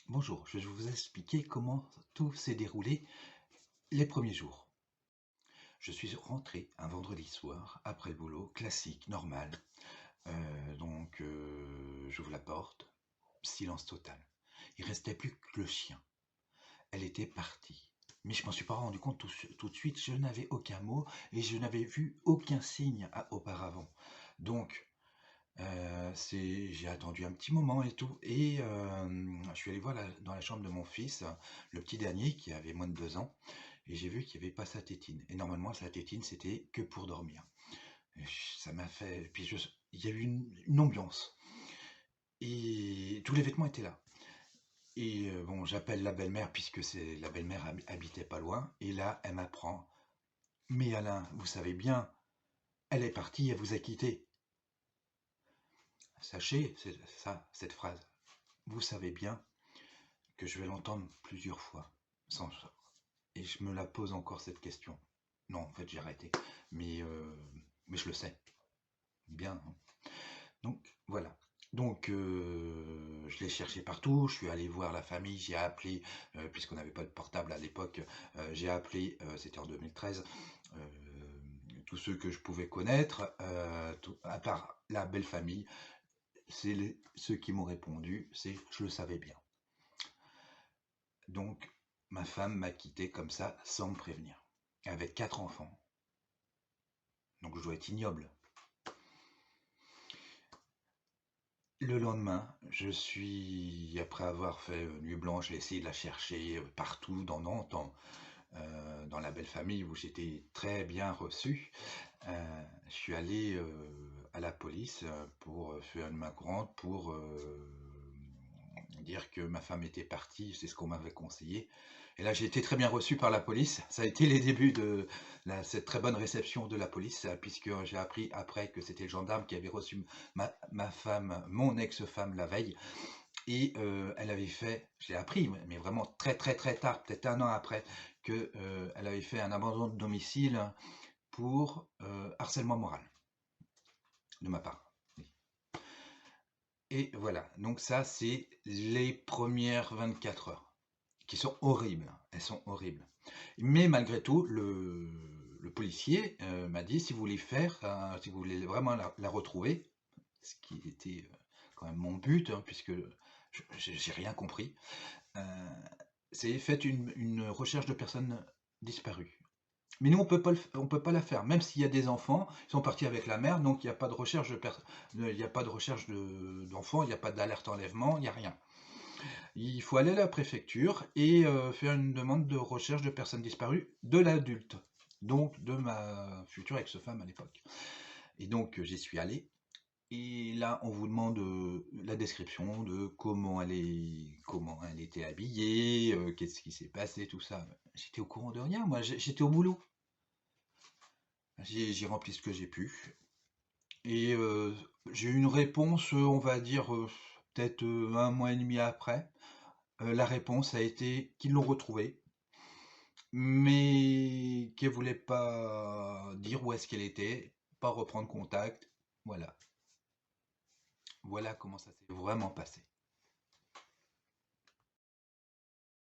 Bonjour, je vais vous expliquer comment tout s'est déroulé les premiers jours. Je suis rentré un vendredi soir, après le boulot, classique, normal. J'ouvre la porte, silence total. Il restait plus que le chien. Elle était partie. Mais je m'en suis pas rendu compte tout de suite, je n'avais aucun mot et je n'avais vu aucun signe auparavant. Donc, j'ai attendu un petit moment et tout, et je suis allé voir dans la chambre de mon fils, le petit dernier qui avait moins de 2 ans, et j'ai vu qu'il n'y avait pas sa tétine. Et normalement, sa tétine, c'était que pour dormir. Ça m'a fait. Puis il y a eu une ambiance, et tous les vêtements étaient là. Et bon, j'appelle la belle-mère puisque c'est la belle-mère habitait pas loin, et là, elle m'apprend. Mais Alain, vous savez bien, elle est partie, elle vous a quitté. Sachez, c'est ça, cette phrase. Vous savez bien que je vais l'entendre plusieurs fois, sans, et je me la pose encore cette question. Non, en fait, j'ai arrêté, mais, euh, mais je le sais bien, hein. Donc, voilà. Je l'ai cherché partout, je suis allé voir la famille, j'ai appelé, puisqu'on n'avait pas de portable à l'époque, j'ai appelé, c'était en 2013, euh, tous ceux que je pouvais connaître, à part la belle famille, ceux qui m'ont répondu, c'est je le savais bien. Donc, ma femme m'a quitté comme ça, sans me prévenir, avec 4 enfants. Donc, je dois être ignoble. Le lendemain, après avoir fait nuit blanche, j'ai essayé de la chercher partout, dans la belle famille où j'étais très bien reçu. Je suis allé à la police pour faire une main courante, pour dire que ma femme était partie, c'est ce qu'on m'avait conseillé. Et là, j'ai été très bien reçu par la police. Ça a été les débuts de cette très bonne réception de la police, puisque j'ai appris après que c'était le gendarme qui avait reçu ma femme, mon ex-femme, la veille. Et elle avait fait, j'ai appris, mais vraiment très très très tard, peut-être un an après, qu'elle avait fait un abandon de domicile pour harcèlement moral, de ma part. Et voilà, donc ça, c'est les premières 24 heures, qui sont horribles. Elles sont horribles. Mais malgré tout, le policier m'a dit, si vous voulez vraiment la retrouver, ce qui était quand même mon but, hein, puisque j'ai rien compris, euh, c'est faites une recherche de personnes disparues. Mais nous, on peut pas la faire, même s'il y a des enfants, ils sont partis avec la mère, donc il n'y a pas de recherche il n'y a pas de recherche d'enfants, il n'y a pas d'alerte enlèvement, il n'y a rien. Il faut aller à la préfecture et faire une demande de recherche de personnes disparues de l'adulte, donc de ma future ex-femme à l'époque. Et donc j'y suis allé. Et là, on vous demande la description de comment elle était habillée, qu'est-ce qui s'est passé, tout ça. J'étais au courant de rien, moi, j'étais au boulot. J'ai rempli ce que j'ai pu. Et j'ai eu une réponse, on va dire, peut-être un mois et demi après. La réponse a été qu'ils l'ont retrouvée, mais qu'elle voulait pas dire où est-ce qu'elle était, pas reprendre contact. Voilà. Voilà comment ça s'est vraiment passé.